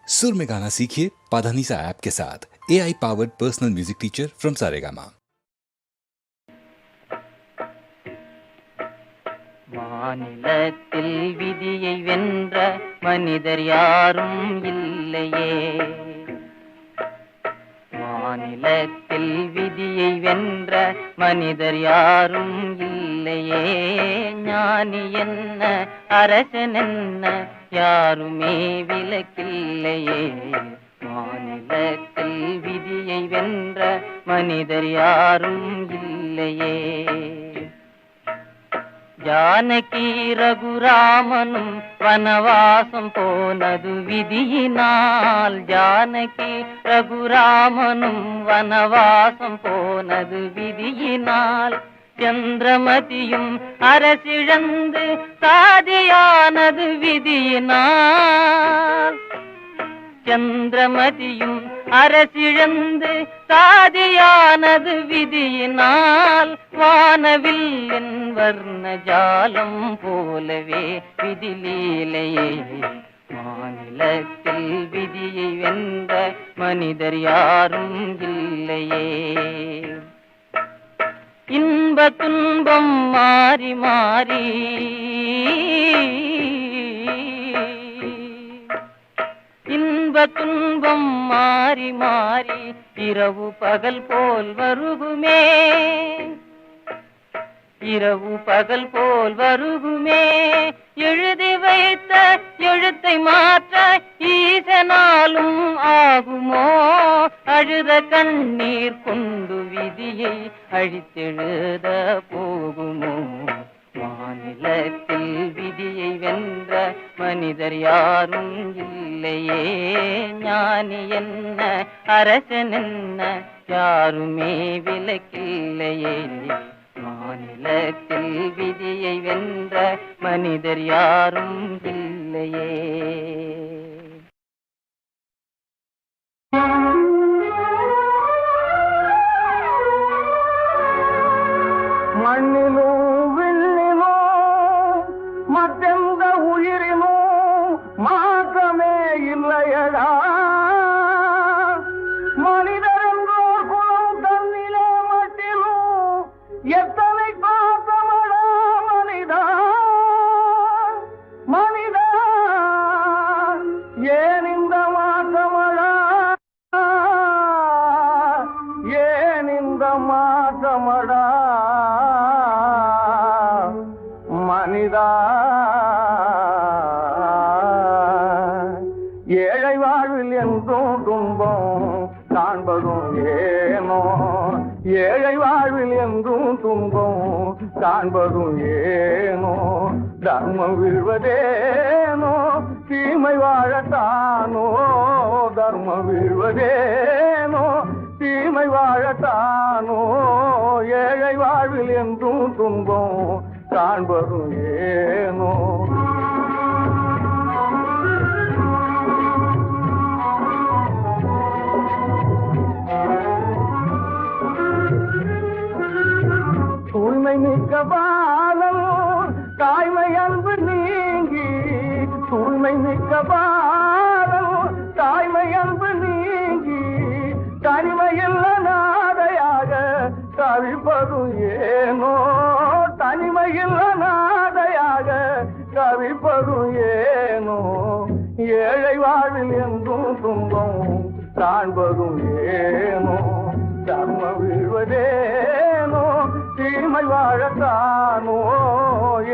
सुर में गाना सीखिए पाधानीसा ऐप के साथ। AI powered personal music teacher from Saregama. மாநிலத்தில் விதியை வென்ற மனிதர் யாரும் இல்லையே. மாநிலத்தில் விதியை வென்ற மனிதர் யாரும் இல்லையே. ஞானி என்ன அரசன் என்ன யாருமே விலக்கில்லையே. மாநிலத்தில் விதியை வென்ற மனிதர் யாரும் இல்லையே. ஜானகி ரகுராமனும் வனவாசம் போனது விதியினால். ஜானகி ரகுராமனும் வனவாசம் போனது விதியினால். சந்திரமதியும் அரசிழந்து சாதியானது விதியினால். சந்திரமதியும் அரசிழந்து சாதியானது விதியினால். வானவில்லின் வர்ண ஜாலம் போலவே விதிலீலையே. மாநிலத்தில் விதியை வென்ற மனிதர் யாரும் இல்லையே. இன்ப துன்பம் மாறி மாறி இன்ப துன்பம் மாறி மாறி இரவு பகல் போல் வருகுமே. இரவு பகல் போல் வருகுமே. எழுதி வைத்த எழுத்தை மாற்ற ஈசனாலும் ஆகுமோ. அழுத கண்ணீர் கொண்டு விதியை அழித்தெழுத போகுமோ. மாநிலத்தில் விதியை வென்ற மனிதர் யாரும் இல்லையே. ஞானி என்ன அரசன் என்ன யாருமே விலக்கில்லையே. மாநிலத்தில் விதியை வென்ற மனிதர் யாரும் இல்லையே. மண்ணிலோ விண்ணிலோ மற்றெந்த உயிரினோ மாற்றமே இல்லையடா. மனிதர் என்றோர் குலம் தன்னிலே மட்டிலும் எத்தனை பாசமடா மனிதா. மனிதா ஏன் இந்த மாற்றமடா. ஏன் இந்த மாற்றமடா மனிதா. ஏழை வாழ்வில் என்றும் துன்பம் காண்பதும் ஏனோ. ஏழை வாழ்வில் என்றும் துன்பம் காண்பதும் ஏனோ. தர்மம் வீழ்வதேனோ தீமை வாழத்தானோ. தர்மம் வீழ்வதேனோ தீமை வாழத்தானோ. ஏழை வாழ்வில் என்றும் துன்பம் காண்பதும் ஏனோ. தூய்மை மிக்க பாலம் தாய்மை அன்பு நீங்கி. தூய்மை மிக்க பாலம் தாய்மை அன்பு நீங்கி. தனிமையில் நாதையாக தவிப்பதும் ஏனோ. தனிமையில் நாதையாக தவிப்பதும் ஏனோ. ஏழை வாழ்வில் என்றும் துன்பம் காண்பதும் ஏனோ. தர்மம் வீழ்வதேனோ தீமை வாழத்தானோ.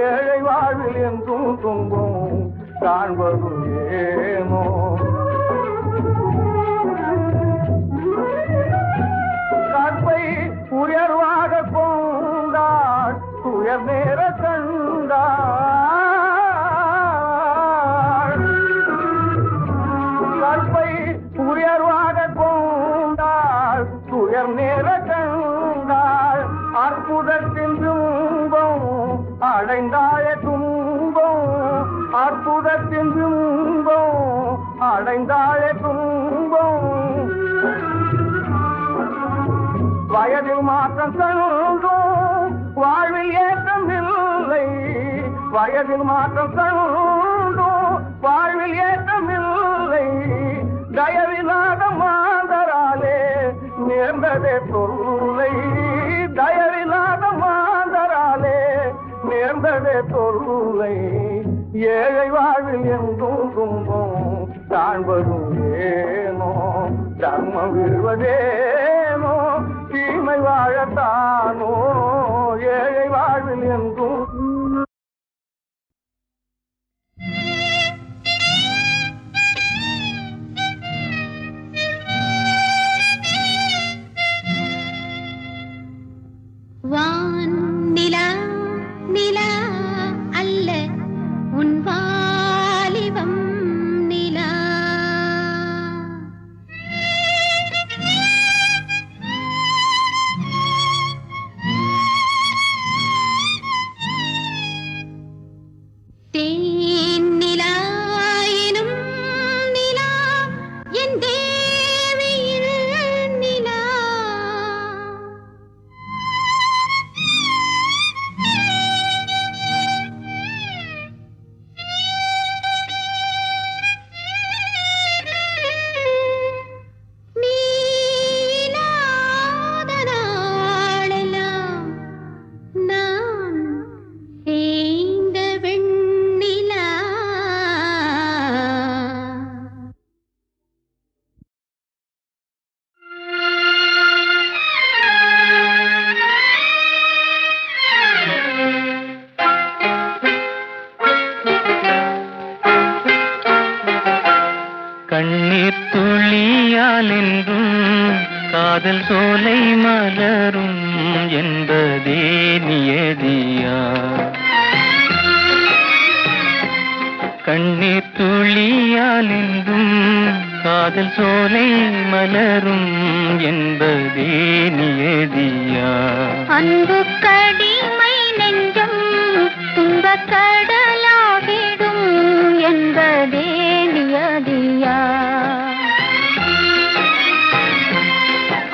ஏழை வாழ்வில் என்றும் துன்பம் காண்பதும் ஏனோ. கற்பை உயர்வாக கொண்டாள் துயர் நேர கண்டாள். கற்பை உயர்வாக கொண்டாள் துயர் நேர கண்டாள். அற்புதத்தின் துன்பம் அடைந்தாய துன்பம். அற்புதத்தின் துன்பம் அடைந்தாய துன்பம். வயதில் மாற்றம் கண்டோம் வாழ்வில் ஏற்றம் இல்லை. வயதில் மாற்றம் கண்டோம் வாழ்வில் ஏற்றம் இல்லை. நேர்ந்ததே தொல்லை தயவில்லாத மாந்தராலே நேர்ந்ததே தொல்லை ஏழை வாழ்வில் எங்கும் துன்பம் காண்பதும் ஏனோ தர்மம் விழுவதேனோ தீமை வாழத்தானோ ஏழை வாழ்வில் எங்கும் வான் நிலா நிலா அல்ல உன் வாலிபம் நிலா தேன் நிலா எனும் நிலா என் தேவியின் நிலா கண்ணீர் துளியால் என்றும் காதல் சோலை மலரும் என்பதே நியதியா கண்ணீர் துளியால் என்றும் காதல் சோலை மலரும் என்பதே நியதியா அன்பு கடிமை நெஞ்சம் துன்பக் கடலாகிடும் என்பதே நியதியா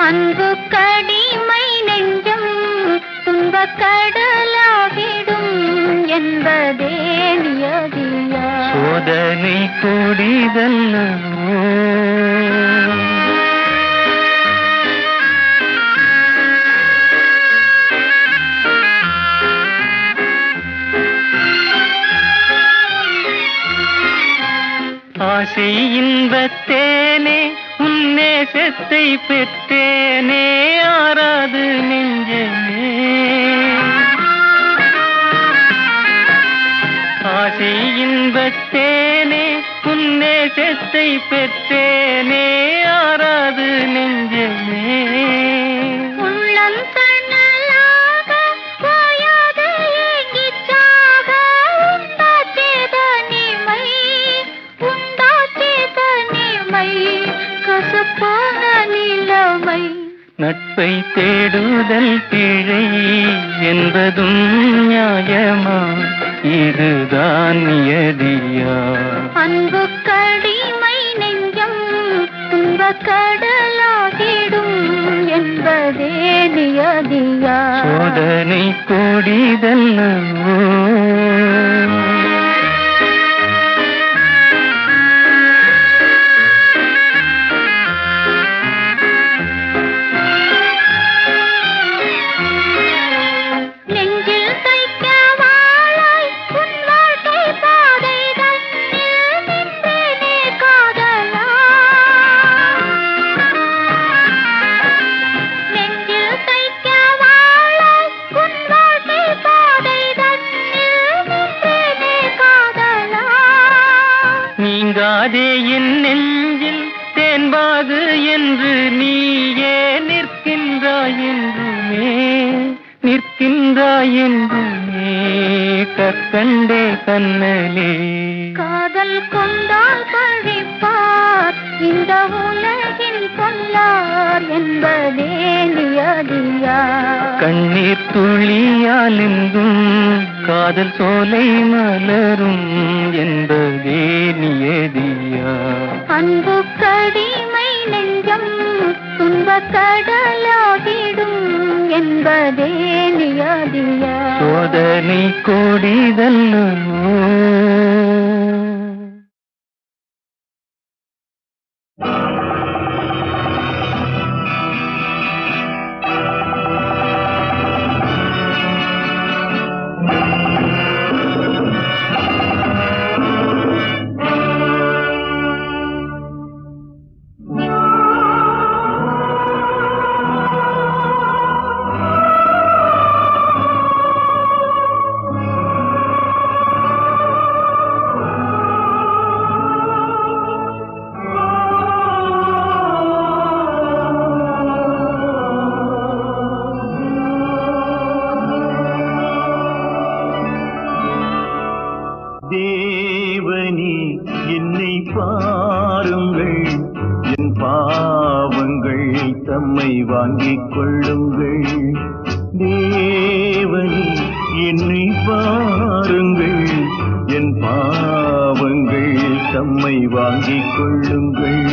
அன்பு கடிமை நெஞ்சம் துன்பக் கடலாகிடும் என்பதே நியதியா சோதனை கொடிதல்லவோ ஆசை இன்பத்தேனே உன்னேசத்தை பெற்றேனே ஆராது நெஞ்சமே ஆசை இன்பத்தேனே உன்னேசத்தை பெற்றேனே ஆராது நெஞ்சமே உள்ளம் தன்னலாக ஓயாது ஏங்கிச் சாக உண்டாச்சே தனிமை கசப்பான நிலைமை நட்பை தேடுதல் பிழை என்பதும் நியாயமா இதுதான் நியதியா அன்பு கடிமை நெஞ்சம் துன்பக் கடலாகிடும் என்பதே நியதியா சோதனை கொடிதல்லவோ நீங்காதே என் நெஞ்சில் தேன்பாது என்று நீயே நிற்கின்றாய் என்றுமே கற்கண்டே கண்ணலே காதல் கொண்டால் பழிப்பார் இந்த உலகின் கொல்லார் என்பதே நியதியா கண்ணீர் துளியால் எங்கும் காதல் சோலை மலரும் என்பதே நியதியா அன்பு கடிமை நெஞ்சம் துன்பக் கடலாகிடும் என்பதே நியதியா சோதனை கொடிதல்லவோ தம்மை வாங்கிக் கொள்ளுங்கள். தேவனே என்னை பாருங்கள், என் பாவங்கள் தம்மை வாங்கிக் கொள்ளுங்கள்.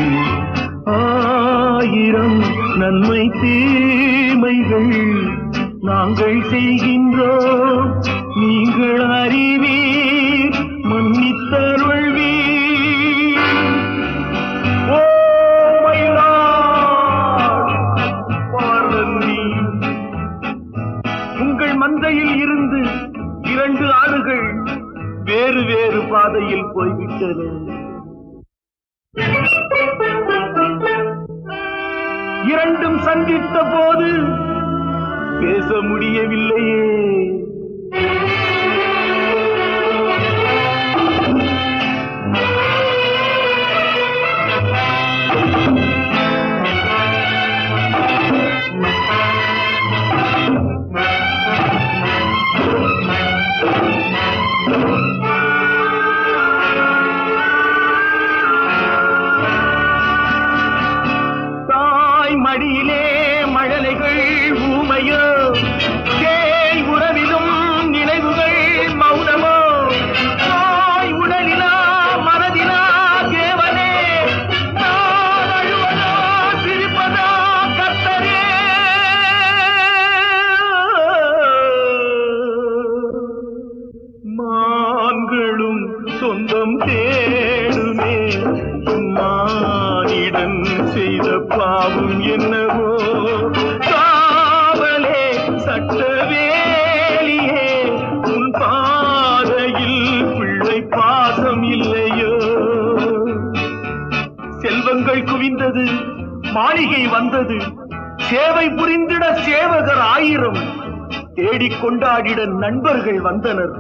1000 நன்மை தீமைகள் நாங்கள் செய்கின்றோம், நீங்கள் அறிவீர், மன்னித்தருள்வீர். Oh my lord, pardon me. உங்கள் மந்தையில் இருந்து 2 ஆடுகள் வேறு வேறு பாதையில் போய்விட்டன. இரண்டும் சந்தித்த போது பேச முடியவில்லையே. மடியிலே மழலைகள் ஊமையோ, தேய் உறவிலும் நினைவுகள் மௌனமோ, தாய் உடலிலா மனதிலா தேவனே, நான் அழுவதா சிரிப்பதா கர்த்தரே. மான்களும் சொந்தம் தேடுமே, மானிடன் செய்த பாவம் என்னவோ. காவலே சட்டவேலியே, உன் பாதையில் பிள்ளை பாசம் இல்லையோ. செல்வங்கள் குவிந்தது, மாளிகை வந்தது, சேவை புரிந்திட சேவகர் 1000, தேடிக் கொண்டாடிட நண்பர்கள் வந்தனர்.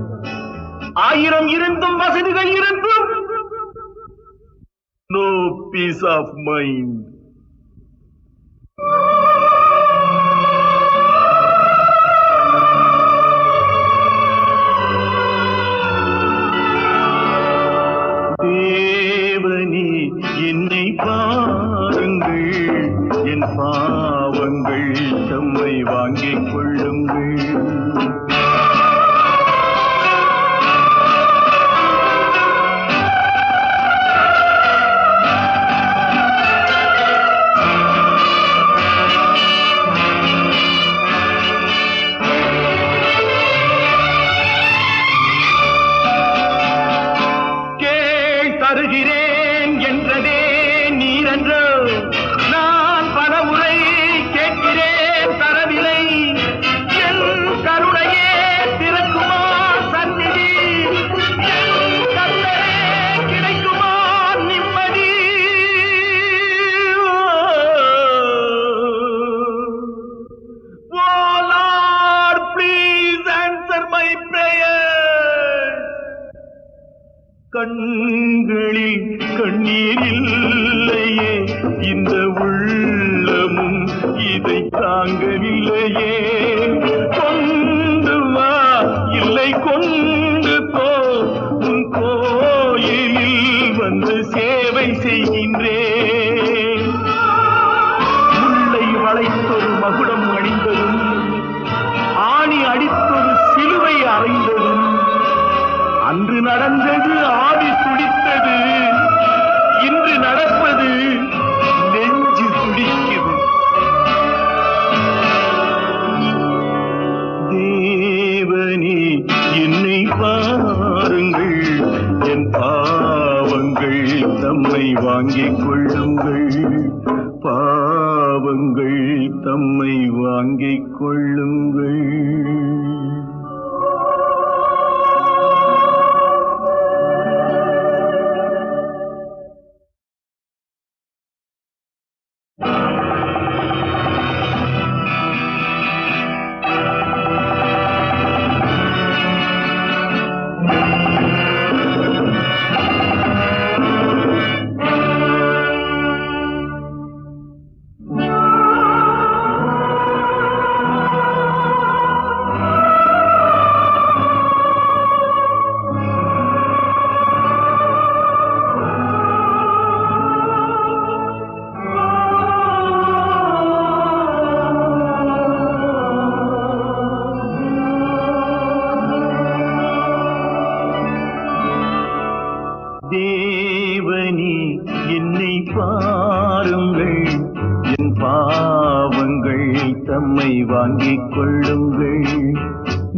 1000 இருந்தும் வசதிகள் இருந்தும் no peace of mind. தேவனே என்னை பாருங்கள், என் பாவங்கள் தம்மை வாங்கிக் கொள்ளுங்கள். தருகிறேன் என்றதே நீரென்றோ, நான் பல முறை கேட்கிறேன் தரவில்லை. என் கருணையே திறக்குமா சந்நிதி, என் கர்த்தரே கிடைக்குமா நிம்மதி. Oh Lord, please answer my prayer. கண்களில் கண்ணீர் இல்லையே, இந்த உள்ளமும் இதை தாங்கவில்லையே. கொண்டு வா, இல்லை கொண்டு போ, உன் கோயிலில் வந்து சேவை செய்கின்றேன். முல்லை வளைத்தொரு மகுடம் அணிந்ததும், ஆணி அடித்தொரு சிலுவை அறைந்ததும், அன்று நடந்தது ஆவி துடித்தது, இன்று நடப்பது நெஞ்சு துடிக்குது. தேவனே என்னை பாருங்கள், என் பாவங்கள் தம்மை வாங்கிக் கொள்ளுங்கள். பாவங்கள் தம்மை வாங்கிக் கொள்ளுங்கள். தம்மை வாங்கிக் கொள்ளுங்கள்.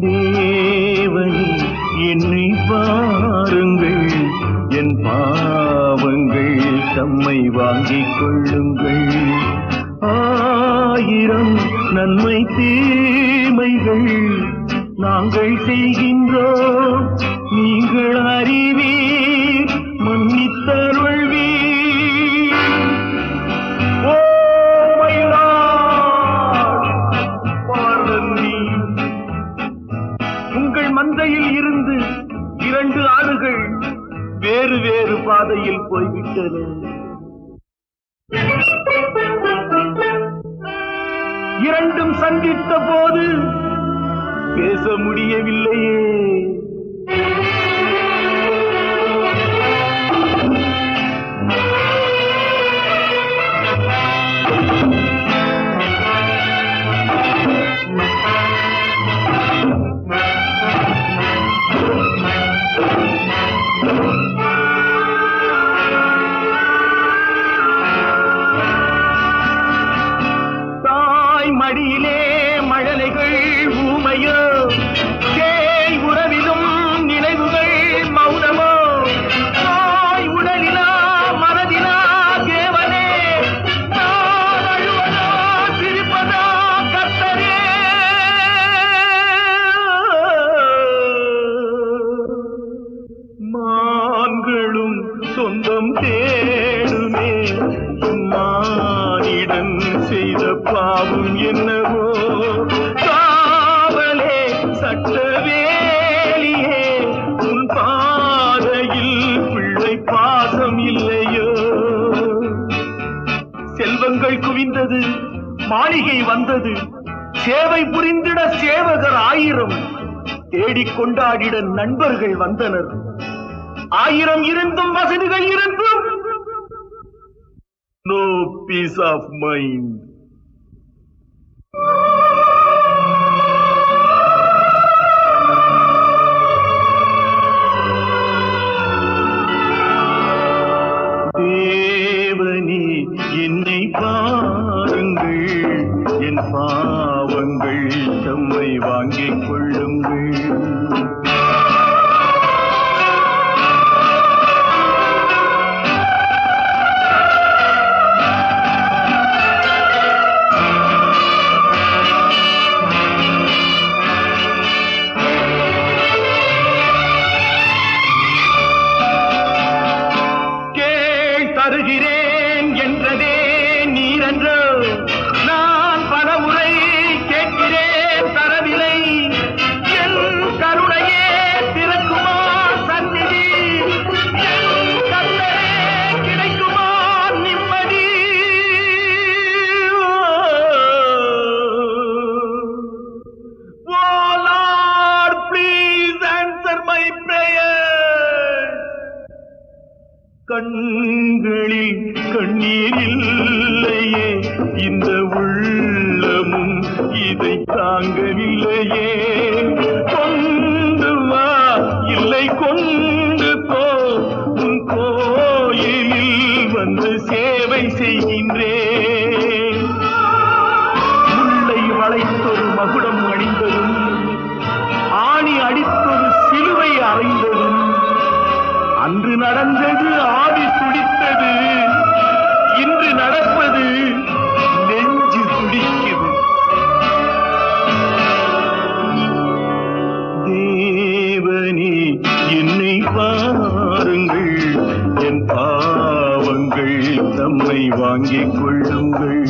தேவனே என்னை பாருங்கள், என் பாவங்கள் தம்மை வாங்கிக் கொள்ளுங்கள். 1000 நன்மை தீமைகள் நாங்கள் செய்கின்றோம், நீங்கள் அறிவீர், மன்னித்தருள்வீர். Oh my lord, pardon me. உங்கள் மந்தையில் இருந்து 2 ஆடுகள் வேறு வேறு பாதையில் போய்விட்டன. இரண்டும் சந்தித்த போது பேச முடியவில்லையே. மடியிலே மழலைகள் ஊமையோ, தேய் உறவிலும் நினைவுகள் மௌனமோ, தாய் உடலிலா மனதிலா தேவனே, நான் அழுவதா சிரிப்பதா கர்த்தரே. மான்களும் சொந்தம் தேடுமே, மானிடன் செய்த பாவம் என்னவோ. காவலே சட்டவேலியே, உன் பாதையில் பிள்ளை பாசம் இல்லையோ. செல்வங்கள் குவிந்தது, மாளிகை வந்தது, சேவை புரிந்திட சேவகர் 1000, தேடிக் கொண்டாடிட நண்பர்கள் வந்தனர். 1000 இருந்தும் வசதிகள் இருந்தும் no peace of mind. தேவனே என்னை பாருங்கள், என் பாவங்கள் தம்மை வாங்கிக் கொள்ளுங்கள். தருகிறேன் என்றதே நீரென்றோ, நான் பலமுறை கேட்கிறேன் தரவில்லை. என் கருணையே திறக்குமா சந்நிதி, என் கருணையே கிடைக்குமா நிம்மதி. Oh Lord, please answer my prayer. கண்களில் கண்ணீர் இல்லையே, இந்த உள்ளமும் இதை தாங்கவில்லையே. கொண்டு வா இல்லை கொண்டு போ, உன் கோயிலில் வந்து சேவை செய்கின்றேன். முல்லை வளைத்தொரு மகுடம் அணிந்ததும், ஆணி அடித்தொரு சிலுவை அறைந்ததும், அன்று நடந்தது ஆவி துடித்தது, இன்று நடப்பது நெஞ்சு துடிக்குது. தேவனே என்னை பாருங்கள், என் பாவங்கள் தம்மை வாங்கிக் கொள்ளுங்கள்.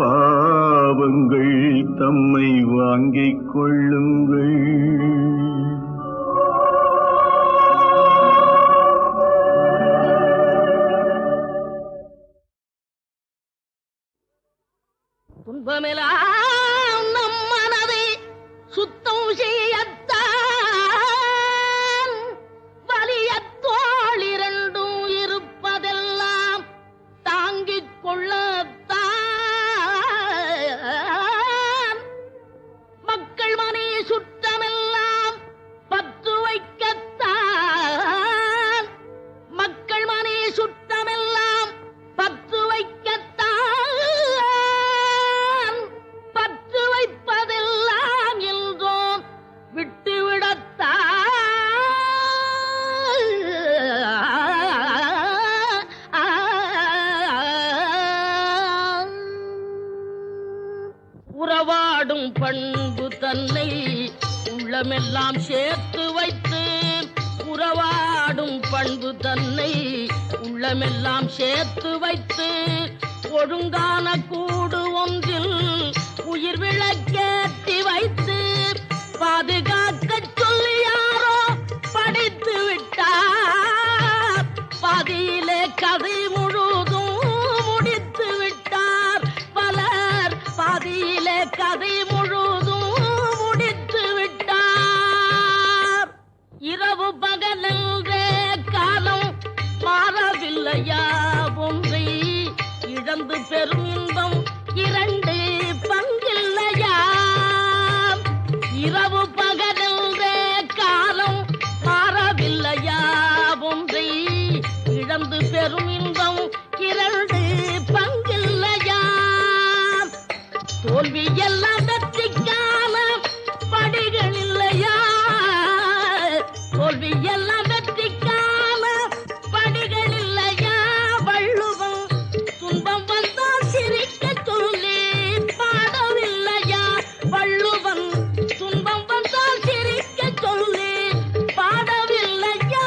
பாவங்கள் தம்மை வாங்கிக் கொள்ளுங்கள். துன்பமெல்லாம் நம் மனதை சுத்தம் செய்யத்தான், வலியத் தோள் 2 இருப்பதெல்லாம் தாங்கிக் கொள்ளத்தான், மக்கள் மனை சுற்றமெல்லாம் பற்று வைக்கத்தான், மக்கள் மனை சுற்றமெல்லாம் பற்று வைக்கத்தான், உறவாடும் பண்பு தன்னை உள்ளமெல்லாம் சேர்த்து வைத்து உறவாடும் பண்பு தன்னை உள்ளமெல்லாம் சேர்த்து வைத்து ஒழுங்கான கூடு ஒன்றில் உயிர் விளக்கேற்றி வைத்து பாதுகாக்க சொல்லி யாரோ படித்து விட்டார். பாதியிலே கதை முழுதும் முடித்து விட்டார். பலர் பாதியிலே கதை முழுதும் முடித்து விட்டார். இரவு பகலென்றே காலம் மாறவில்லையா ஒன்றை இழந்து பெரும் இன்பம் இரண்டு பங்கில்லையா? இரவு பகலென்றே காலம் மாறவில்லையா ஒன்றை இழந்து பெரும் இன்பம் இரண்டு பங்கில்லையா? தோல்வி எல்லாம் வெற்றிக்கான படிகள் இல்லையா? தோல்வி எல்லாம் வெற்றிக்கான படிகள் இல்லையா? வள்ளுவம் துன்பம் வந்தால் சிரிக்க சொல்லி பாடவில்லையா? வள்ளுவன் துன்பம் வந்தால் சிரிக்க சொல்லி பாடவில்லையா?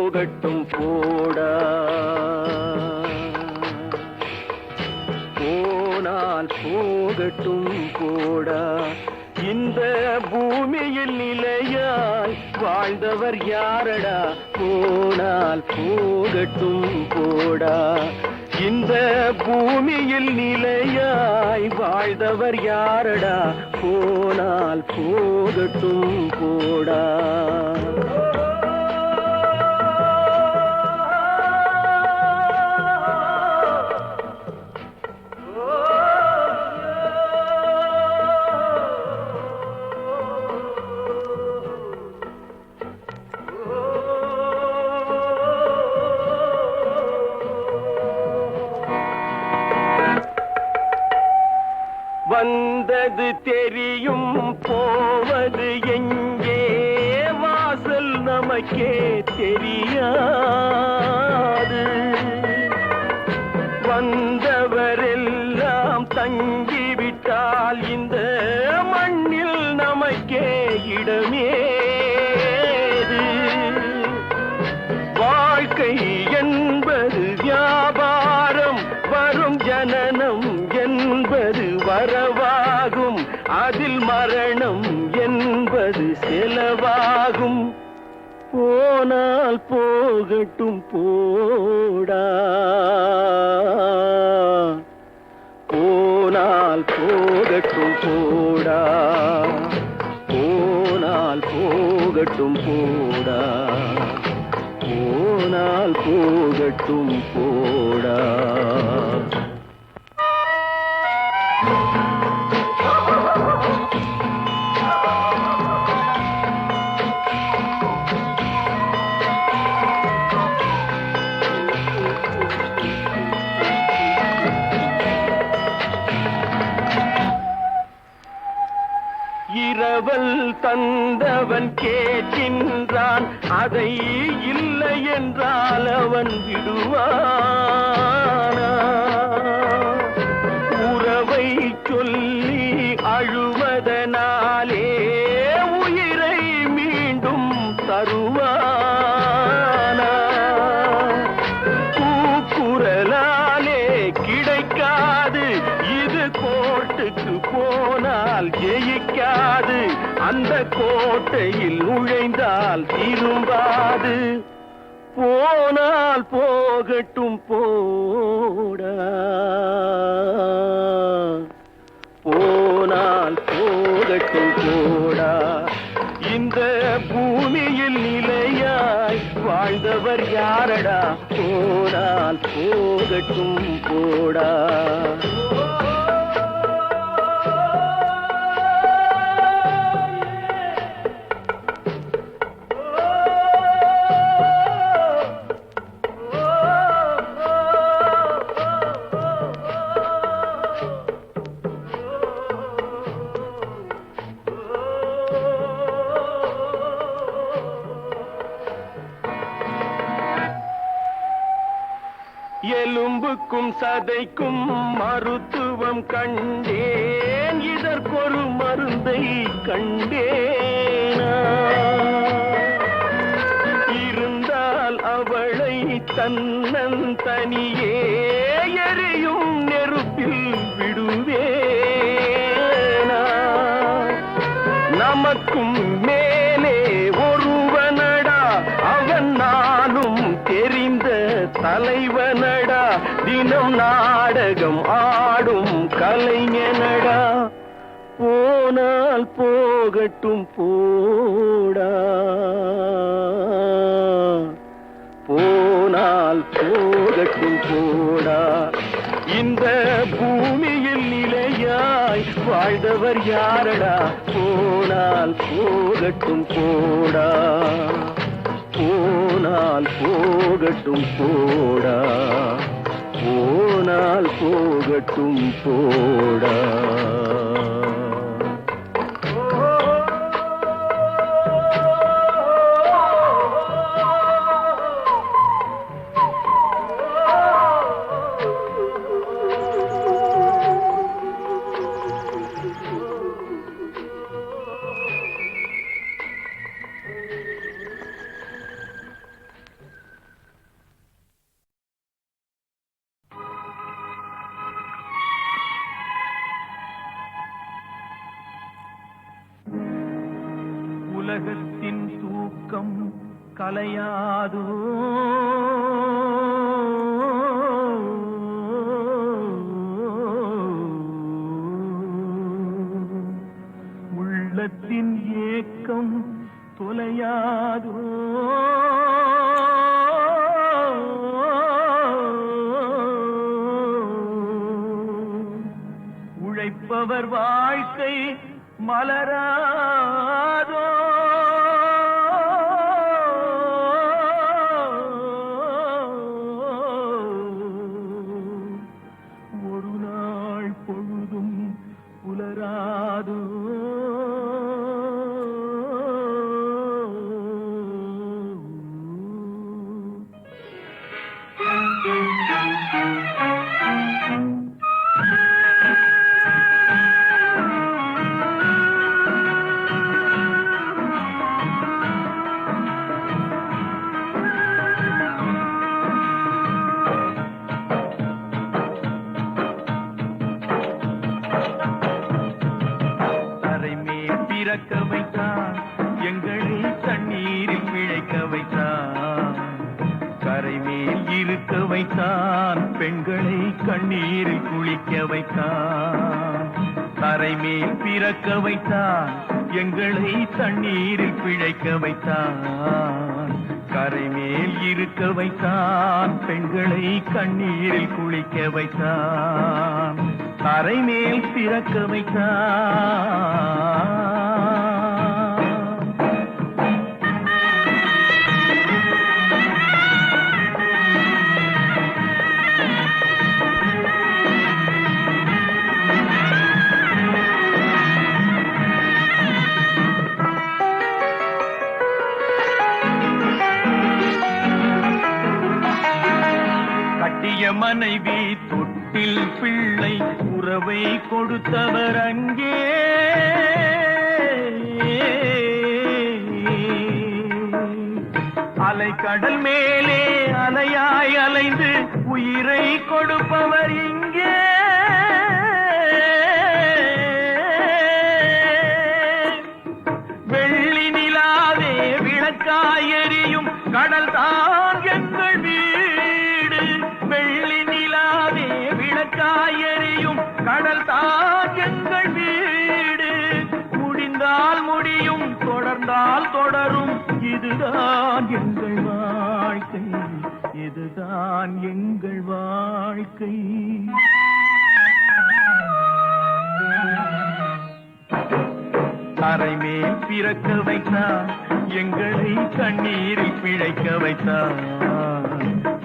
போகட்டும் போடா, போனால் போகட்டும் போடா. இந்த பூமியில் நிலையாய் வாழ்ந்தவர் யாரடா, போனால் போகட்டும் போடா. இந்த பூமியில் நிலையாய் வாழ்ந்தவர் யாரடா, போனால் போகட்டும் போடா. வந்தது தெரியும் போவது எங்கே, வாசல் நமக்கே தெரியாது. வந்தவரெல்லாம் தங்கிவிட்டால் இந்த மண்ணில் நமக்கே இடமேது. வாழ்க்கை என்பது வியாபாரம், வரும் ஜனனம் என்பது வரவாகும், அதில் மரணம் என்பது செலவாகும். போனால் போகட்டும் போடா, போனால் போகட்டும் போடா, போனால் போகட்டும் போடா, போனால் போகட்டும் போடா. இரவல் தந்தவன் கேட்கின்றான், அதை இல்லை என்றால் அவன் விடுவானா? உறவை சொல்லி அழுவதனாலே உயிரை மீண்டும் தருவானா? கூக்குரலாலே கிடைக்காது, இது கோர்ட்டுக்கு போனால் ஜெயிக்காது, அந்த கோட்டையில் நுழைந்தால் திரும்பாது. போனால் போகட்டும் போடா, போனால் போகட்டும் போடா. இந்த பூமியில் நிலையாய் வாழ்ந்தவர் யாரடா, போனால் போகட்டும் போடா. எலும்புக்கும் சதைக்கும் மருத்துவம் கண்டேன், இதற்கொரு மருந்தை கண்டேனா? இருந்தால் அவளை தன்னந்தனியே எரியும் நெருப்பில் விடுவேனா? நமக்கும் மேலே ஒருவனடா, அவன் நானும் தெரிந்த தலைவனடா, தினம் நாடகம் ஆடும் கலைஞனடா. போனால் போகட்டும் போடா, போனால் போகட்டும் போடா. இந்த பூமியில் நிலையாய் வாழ்ந்தவர் யாரடா, போனால் போகட்டும் போடா, போனால் போகட்டும் போடா, போனால் போகட்டும் போடா. உலகத்தின் தூக்கம் கலையாதோ உள்ளத்தின் ஏக்கம் தொலையாதோ உழைப்பவர் வாழ்க்கை மலராதோ ஒரு நாள் பொழுதும் புலராதோ பிறக்க வைத்தான் எங்களை தண்ணீரில் பிழைக்க வைத்தான் கரை மேல் இருக்க வைத்தான் பெண்களை கண்ணீரில் குளிக்க வைத்தான் கரை மேல் பிறக்க வைத்தான் எங்களை தண்ணீரில் பிழைக்க வைத்தான் கரை மேல் இருக்க வைத்தான் பெண்களை கண்ணீரில் குளிக்க வைத்தான் கரை மேல் பிறக்க வைத்தான் மனைவி தொட்டில் பிள்ளை உறவை கொடுத்தவர் அங்கே அலை கடல் மேலே அலையாய் அலைந்து உயிரை கொடுப்பவர் இங்கே வெள்ளி நிலாவே விளக்காய் எரியும் கடல் தான் எங்கள் வீடு வெள்ளி நிலாவே விளக்காய் எரியும் கடல் தான் எங்கள் வீடு முடிந்தால் முடியும் தொடர்ந்தால் தொடரும் இதுதான் எங்கள் வாழ்க்கை இதுதான் எங்கள் வாழ்க்கை கரை மேல் பிறக்க வைத்தான் எங்களை கண்ணீரில் பிழைக்க வைத்தான்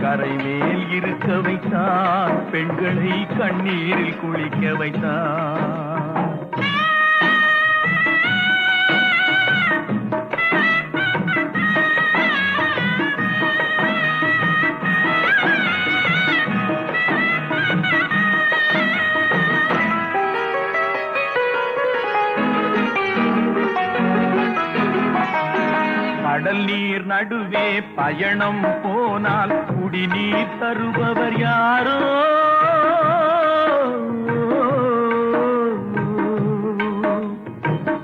கரை மேல் இருக்க வைத்தான் பெண்களை கண்ணீரில் குளிக்க வைத்தான் கடல் நீர் நடுவே பயணம் போனால் குடிநீர் தருபவர் யாரோ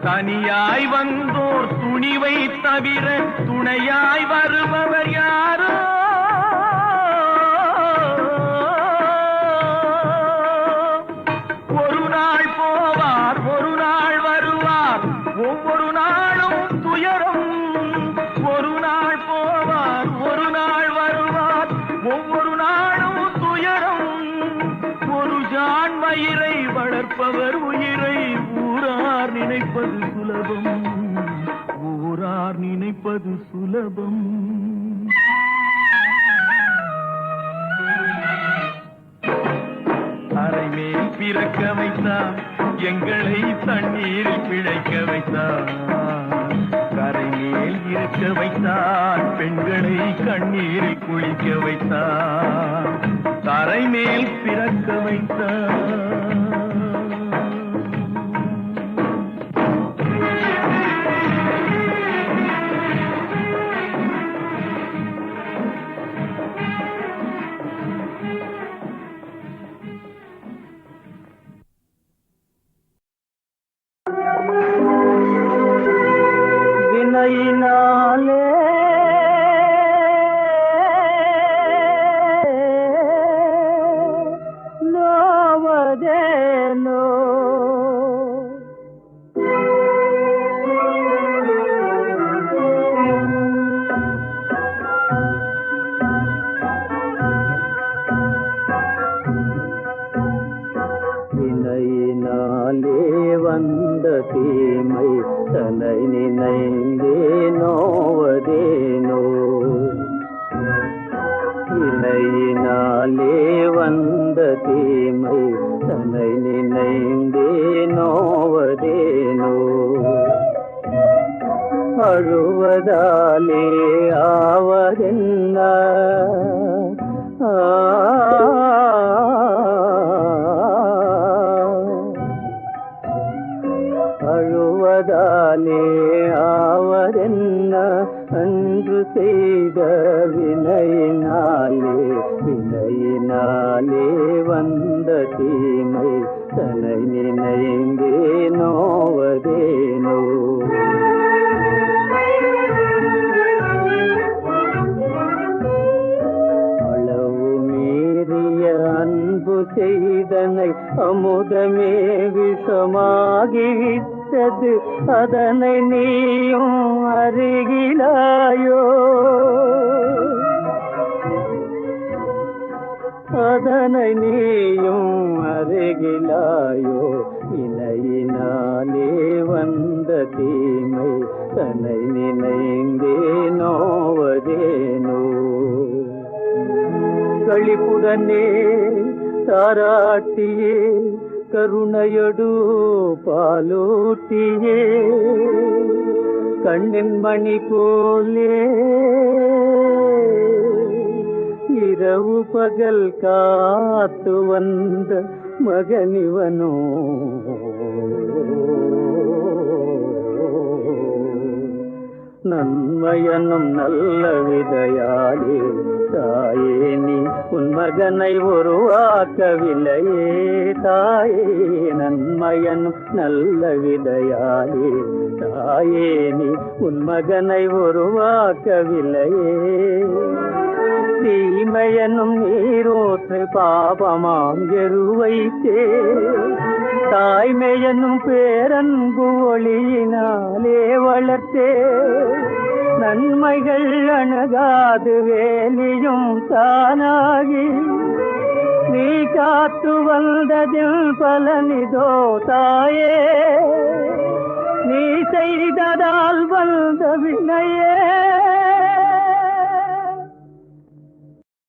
தனியாய் வந்தோர் துணிவை தவிர துணையாய் வருபவர் யாரோ ஒரு நாள் போவார் ஒரு நாள் வருவார் ஒவ்வொரு நாளும் துயரம் ஒரு நாள் போவார் ஒரு நாள் வருவார் ஒவ்வொரு நாளும் துயரம் ஒரு ஜான் வயிறை வளர்ப்பவர் உயிரை ஊரார் நினைப்பது சுலபம் ஊரார் நினைப்பது சுலபம் அரை மேல் பிறக்க வைத்தான் எங்களை தண்ணீரில் பிழைக்க வைத்தான் கரை மேல் இருக்க வைத்தான் பெண்களை கண்ணீரில் குளிக்க வைத்தான் கரை மேல் பிறக்க வைத்தான் தன்னை நினைந்தே நோவதேனோ இலையினாலே வந்த தீமை தன்னை நினைந்தே நோவதேனோ அழுவதாலே ஆவதென்ன அழுவதாலே ஆவதென்ன அன்று செய்த வினையினாலே வந்த தீமை தன்னை நினைந்தே நோவதேனோ அன்பு செய்தனை அமுதமே விஷமாகிவிட்டது அதனை நீயும் அருகிலாயோ அதனை நீயும் அருகிலாயோ இணையினாலே வந்த தீமை தன்னை நினைந்தே நோவதேனோ களிப்புடனே தாராட்டியே கருணையொடு பாலூட்டியே கண்ணின் மணி போலே இரவு பகல் காத்து வந்த மகனிவனோ நன்மையனும் நல்ல விதையாலே தாயே நீ உன் மகனை உருவாக்கவில்லையே தாயே நன்மையனும் நல்ல விதையாலே தாயே நீ உன் மகனை உருவாக்கவில்லையே தீமையனும் நீரூற்று பாபமாம் எருவைத்தே தாய்மையனும் பேரன்பு ஒளியினாலே வளர்த்தே நன்மைகள் அணுகாது வேலியும் தானாகி நீ காத்து வந்ததில் பலனிதோ தாயே நீ செய்ததால் வந்த வினையே